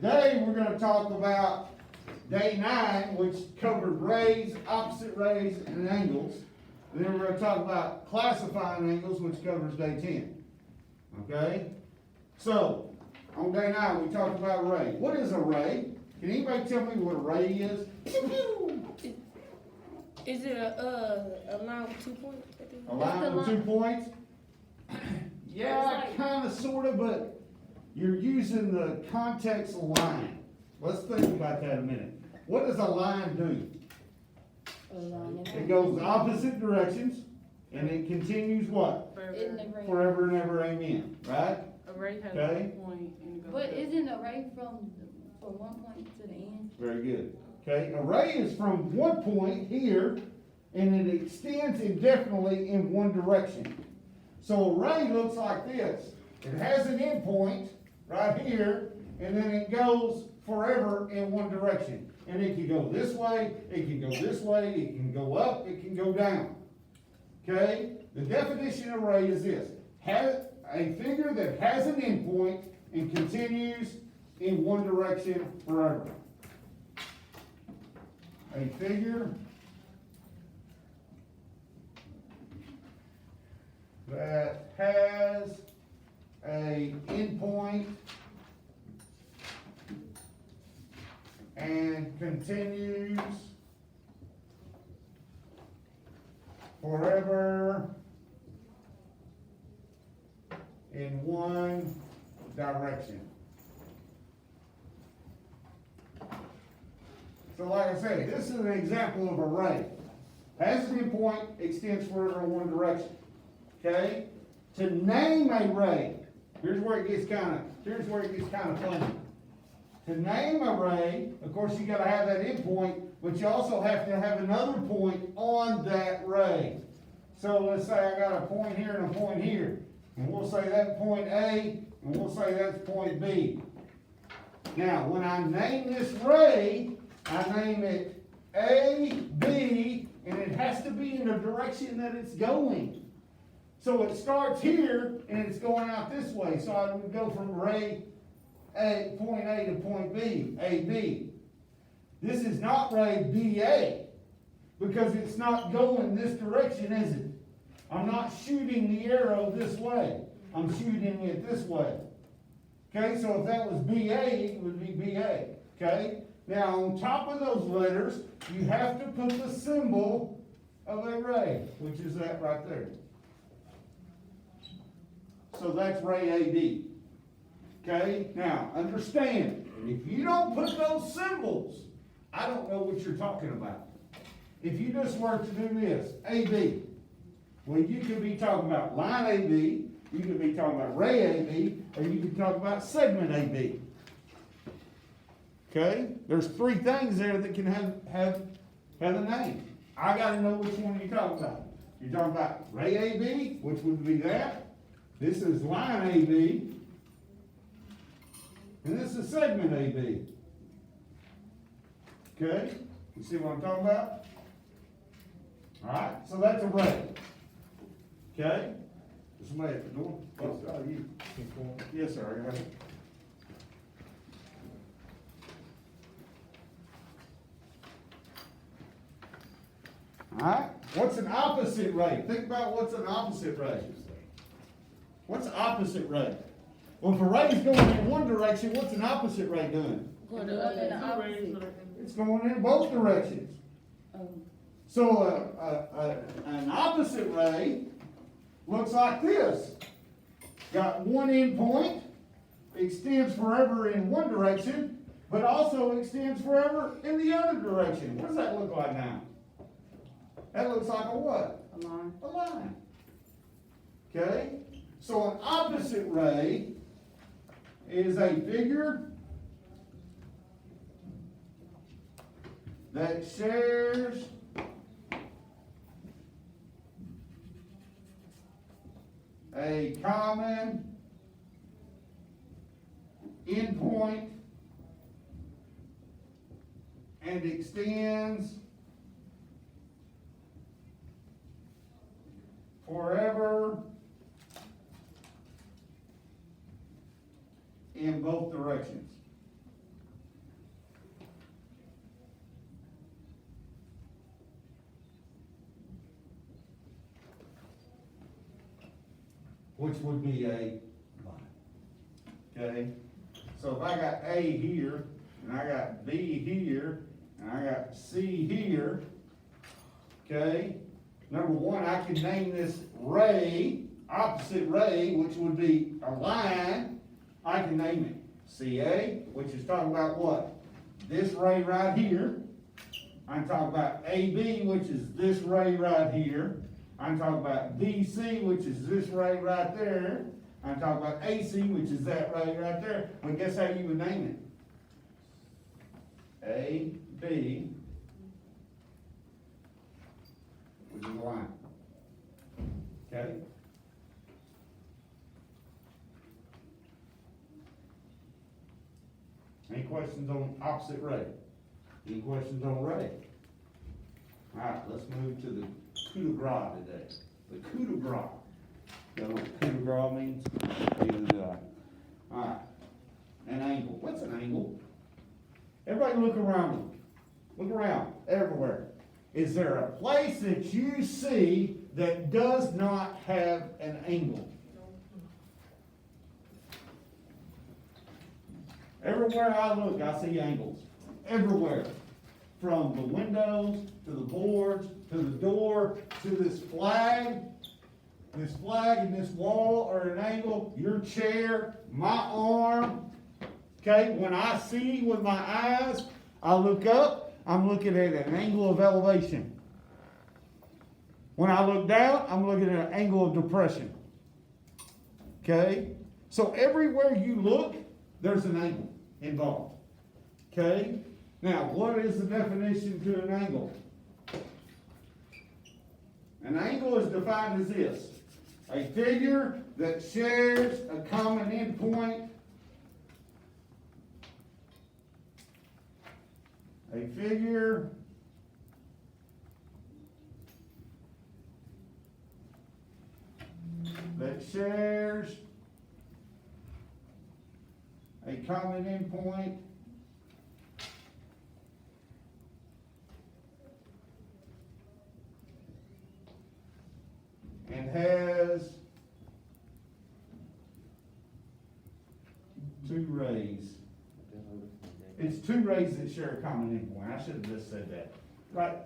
Today, we're gonna talk about day 9, which covered rays, opposite rays, and angles. And then we're gonna talk about classifying angles, which covers day 10. Okay? So, on day 9, we talked about ray. What is a ray? Can anybody tell me what a ray is? Is it a line with 2 points? A line with 2 points? Yeah, kind of, sort of, but you're using the context line. Let's think about that a minute. What does a line do? It goes opposite directions, and it continues what? Forever and ever, amen, right? A ray has Okay. 1 point and it goes But down. isn't a ray from one point to the end? Very good. Okay, a ray is from one point here, and it extends indefinitely in one direction. So a ray looks like this. It has an end point right here, and then it goes forever in one direction. And it can go this way, it can go this way, it can go up, it can go down. Okay? The definition of ray is this: has a figure that has an end point and continues in one direction forever. A figure that has a endpoint and continues forever in one direction. So like I said, this is an example of a ray. Has an endpoint, extends forever in one direction. Okay? To name a ray, here's where it gets kind of funny. To name a ray, of course, you gotta have that endpoint, but you also have to have another point on that ray. So let's say I got a point here and a point here, and we'll say that's point A, and we'll say that's point B. Now, when I name this ray, I name it A, B, and it has to be in the direction that it's going. So it starts here, and it's going out this way. So I would go from ray A, point A to point B, AB. This is not ray BA, because it's not going this direction, is it? I'm not shooting the arrow this way. I'm shooting it this way. Okay, so if that was BA, it would be BA. Okay? Now, on top of those letters, you have to put the symbol of a ray, which is that right there. So that's ray AB. Okay? Now, understand, if you don't put those symbols, I don't know what you're talking about. If you just were to do this, AB, well, you could be talking about line AB, you could be talking about ray AB, or you could talk about segment AB. Okay? There's 3 things there that can have a name. I gotta know which one you're talking about. You're talking about ray AB, which would be that. This is line AB. And this is segment AB. Okay? You see what I'm talking about? Alright, so that's a ray. Okay? There's somebody at the door. Oh, you. Yes, sir. I got it. Alright? What's an opposite ray? Think about what's an opposite ray. What's opposite ray? Well, if a ray is going in one direction, what's an opposite ray doing? Going Going in the to opposite. It's going in both directions. So an opposite ray looks like this. Got one end point, extends forever in one direction, but also extends forever in the other direction. What does that look like now? That looks like a what? A line. A line. Okay? So an opposite ray is a figure that shares a common endpoint and extends forever in both directions. which would be a line. Okay? So if I got A here, and I got B here, and I got C here, okay? Number one, I can name this ray, opposite ray, which would be a line. I can name it CA, which is talking about what? This ray right here. I'm talking about AB, which is this ray right here. I'm talking about BC, which is this ray right there. I'm talking about AC, which is that ray right there. Well, guess how you would name it? A, B, which is a line. Okay? Any questions on opposite ray? Any questions on ray? Alright, let's move to the coup de grace today. The coup de grace. You know what coup de grace means? Neither do I. Alright. An angle. What's an angle? Everybody look around you. Look around, everywhere. Is there a place that you see that does not have an angle? Everywhere I look, I see angles. Everywhere. From the windows, to the boards, to the door, to this flag. This flag and this wall are an angle. Your chair, my arm. Okay, when I see with my eyes, I look up, I'm looking at an angle of elevation. When I look down, I'm looking at an angle of depression. Okay? So everywhere you look, there's an angle involved. Okay? Now, what is the definition to an angle? An angle is defined as this: a figure that shares a common endpoint. A figure that shares a common endpoint and has two rays. It's two rays that share a common endpoint. I should have just said that. Right.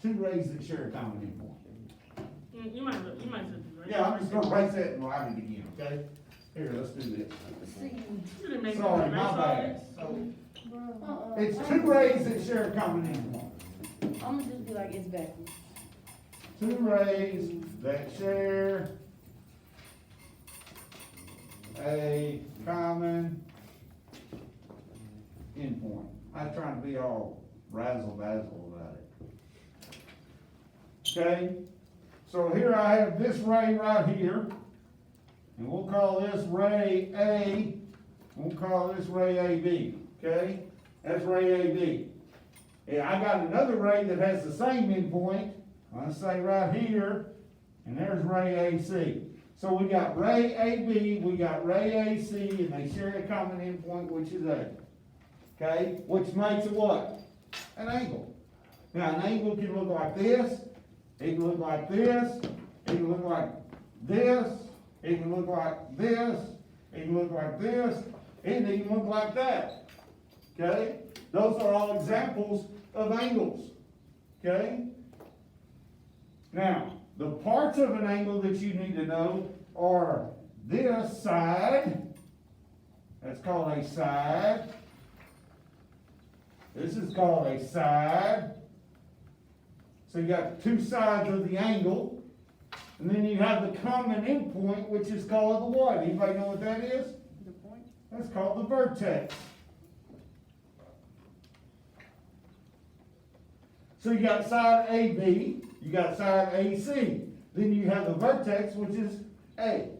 Two rays that share a common endpoint. You might as well, right? Yeah, I'm just gonna erase that and write it again, okay? Here, let's do this. See, You didn't make Sorry, it. my bad. bro. It's two rays that share a common endpoint. I'ma just be like, it's backwards. Two rays that share a common endpoint. I was trying to be all razzle-dazzle about it. Okay, so here I have this ray right here, and we'll call this ray A, we'll call this ray AB, okay? That's ray AB. Yeah, I got another ray that has the same endpoint, let's say right here, and there's ray AC. So we got ray AB, we got ray AC, and they share a common endpoint, which is A. Okay, which makes it what? An angle. Now, an angle can look like this, it can look like this, it can look like this, it can look like this, it can look like this, it can even look like that. Okay? Those are all examples of angles. Okay? Now, the parts of an angle that you need to know are this side, that's called a side. This is called a side. So you got two sides of the angle. And then you have the common endpoint, which is called the what? Anybody know what that is? The point? That's called the vertex. So you got side AB, you got side AC. Then you have the vertex, which is A.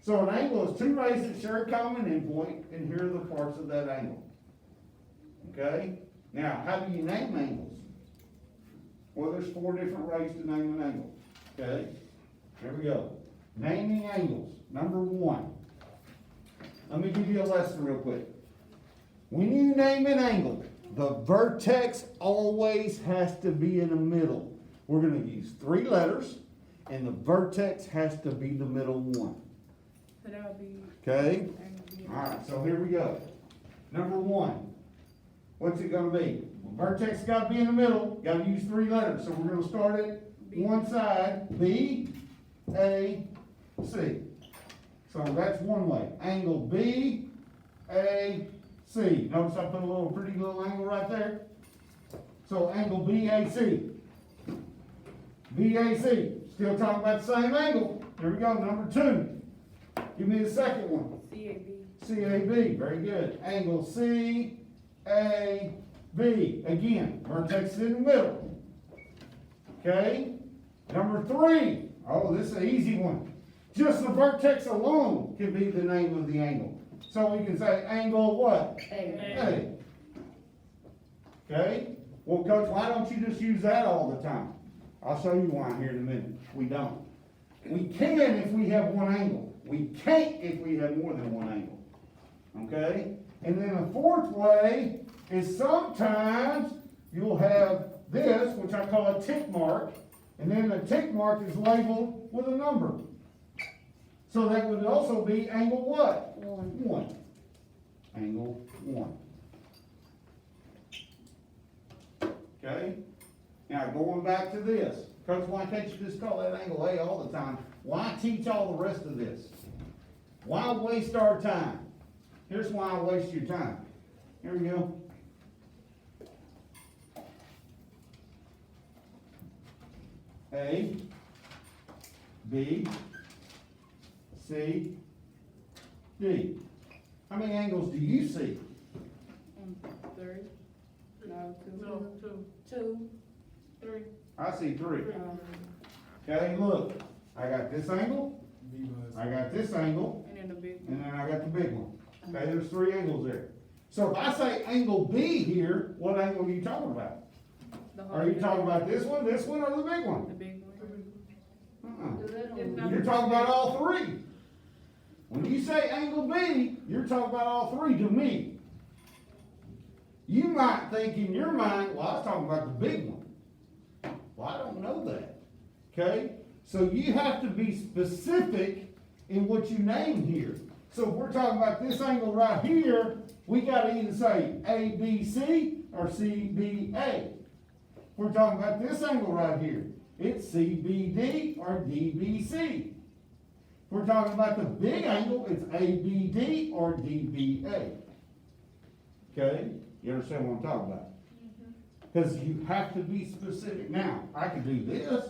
So an angle is two rays that share a common endpoint, and here are the parts of that angle. Okay? Now, how do you name angles? Well, there's 4 different ways to name an angle. Okay? Here we go. Naming angles. Number 1. Let me give you a lesson real quick. When you name an angle, the vertex always has to be in the middle. We're gonna use 3 letters, and the vertex has to be the middle one, So that would be okay? angle B. Alright, so here we go. Number 1, what's it gonna be? Vertex gotta be in the middle, gotta use 3 letters, so we're gonna start at one side, B, A, C. So that's one way, angle B, A, C. Notice I put a little pretty little angle right there. So angle BAC. BAC, still talking about the same angle. Here we go, number 2. Give me the second one. CAB. CAB, very good. Angle CAB. Again, vertex is in the middle. Okay? Number 3. Oh, this is an easy one. Just the vertex alone can be the name of the angle. So we can say angle what? A. A. Okay? Well, coach, why don't you just use that all the time? I'll show you why here in a minute. We don't. We can if we have one angle. We can't if we have more than one angle. Okay? And then a fourth way is sometimes you'll have this, which I call a tick mark, and then the tick mark is labeled with a number. So that would also be angle what? 1. Angle 1. Okay? Now, going back to this, Coach, why can't you just call that angle A all the time? Why teach all the rest of this? Why waste our time? Here's why I waste your time. Here we go. A, B, C, D. How many angles do you see? 3. No, 2. No, 2, 2. 3. I see 3. 3. Okay, look, I got this angle, I got this angle, And then the big and one. then I got the big one. Okay, there's 3 angles there. So if I say angle B here, what angle are you talking about? The whole Are you big talking one. about this one, or the big one? The big one. Uh-uh. You're talking about all 3. When you say angle B, you're talking about all 3 to me. You might think in your mind, well, I was talking about the big one. Well, I don't know that. Okay? So you have to be specific in what you name here. So if we're talking about this angle right here, we gotta either say ABC or CBA. If we're talking about this angle right here, it's CBD or DBC. If we're talking about the big angle, it's ABD or DBA. Okay? You understand what I'm talking about? Because you have to be specific. Now, I can do this.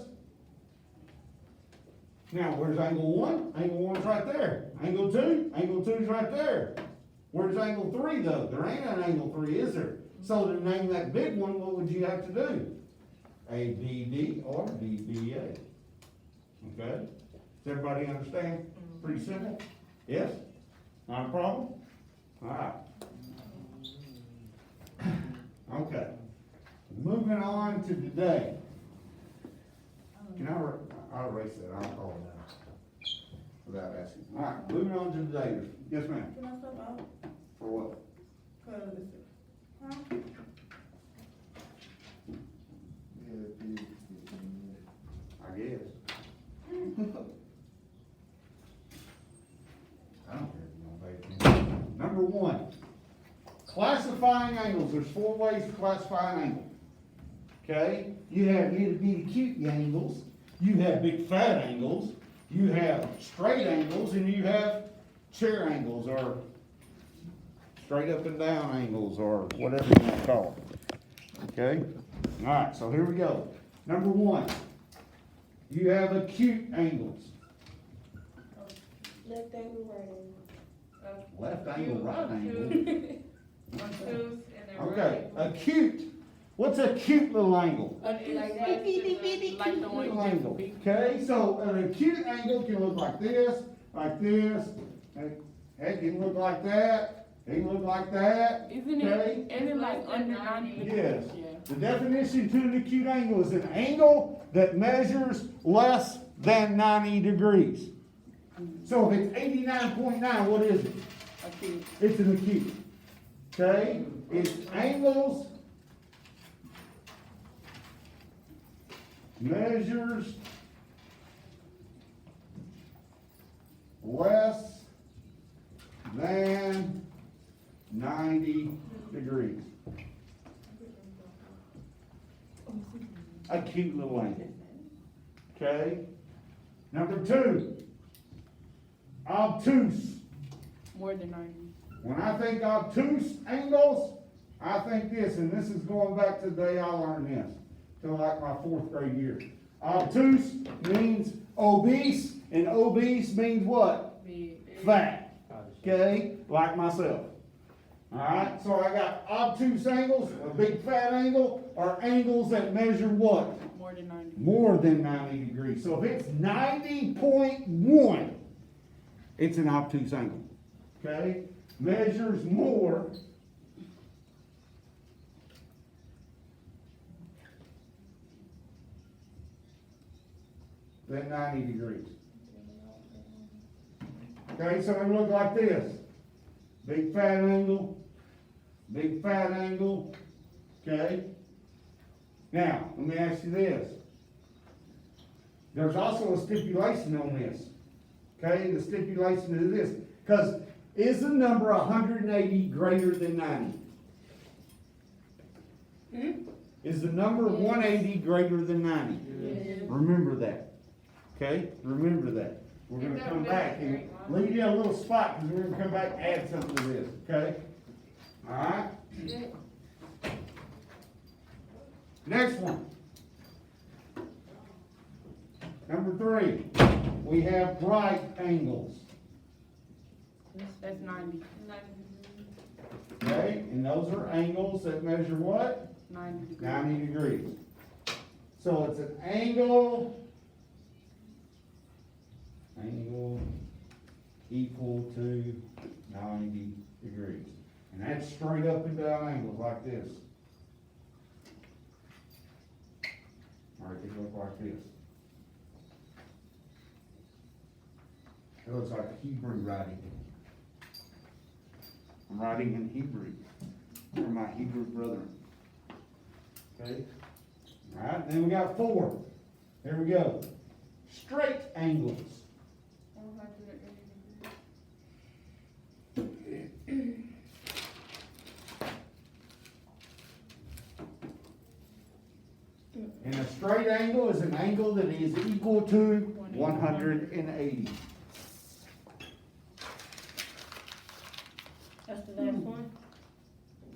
Now, where's angle 1? Angle 1's right there. Angle 2? Angle 2's right there. Where's angle 3 though? There ain't an angle 3, is there? So to name that big one, what would you have to do? ABD or DBA. Okay? Does everybody understand? Pretty simple? Yes? Not a problem? Alright. Okay. Moving on to today. Can I'll erase that, I'll call it out. Without asking. Alright, moving on to today. Yes, ma'am? Can I stop out? For what? I guess. I don't care if you don't pay attention. Number 1, classifying angles. There's 4 ways to classify an angle. Okay? You have itty bitty cute angles, you have big fat angles, you have straight angles, and you have chair angles, or straight up and down angles, or whatever you want to call it. Okay? Alright, so here we go. Number 1, you have acute angles. Left angle, right angle. Left angle, right angle. Obtuse, and then Okay, acute. What's a cute little angle? Like the one Little angle. Okay, so an acute angle can look like this, it can look like that, it can look like that. Isn't Okay? it like under 90? Yes. Yeah. The definition to an acute angle is an angle that measures less than 90 degrees. So if it's 89.9, what is it? Acute. It's an acute. Okay? It's angles measures less than 90 degrees. A cute little angle. Okay? Number two, obtuse. More than 90. When I think obtuse angles, I think this, and this is going back to the day I learned this, to like my 4th grade year. Obtuse means obese, and obese means what? Big. Fat. Okay? Like myself. Alright, so I got obtuse angles, a big fat angle, or angles that measure what? More than 90. More than 90 degrees. So if it's 90.1, it's an obtuse angle. Okay? Measures more than 90 degrees. Okay, so it look like this. Big fat angle, big fat angle, okay? Now, let me ask you this. There's also a stipulation on this, okay? The stipulation is this, because is the number 180 greater than 90? Is the number 180 greater than 90? Yes. Remember that, okay? Remember that. We're gonna come back and leave you a little spot, because we're gonna come back and add something to this, okay? Alright? Next one. Number 3, we have right angles, That's 90. okay? And those are angles that measure what? 90 degrees. 90 degrees. So it's an angle equal to 90 degrees. And that's straight up and down angles like this. Or it could look like this. It looks like Hebrew writing. I'm writing in Hebrew for my Hebrew brethren. Okay? Alright, then we got 4. Here we go. Straight angles. 180 degrees. And a straight angle is an angle that is equal to 180. That's the last one?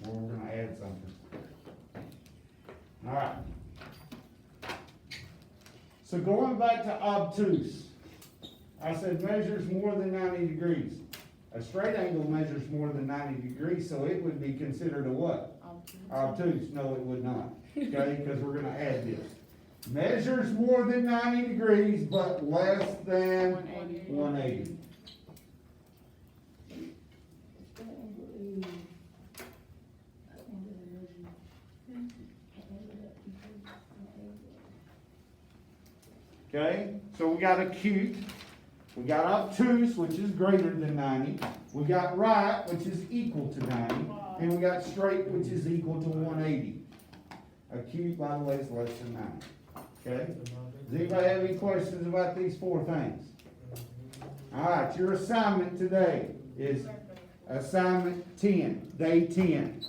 Well, we're gonna add something. Alright. So going back to obtuse, I said measures more than 90 degrees. A straight angle measures more than 90 degrees, so it would be considered a what? Obtuse. No, it would not. Okay, because we're gonna add this. Measures more than 90 degrees, but less than 180. Okay, so we got acute, we got obtuse, which is greater than 90, we got right, which is equal to 90, and we got straight, which is equal to 180. Acute, by the way, is less than 90. Okay? Does anybody have any questions about these 4 things? Alright, your assignment today is assignment 10, day 10.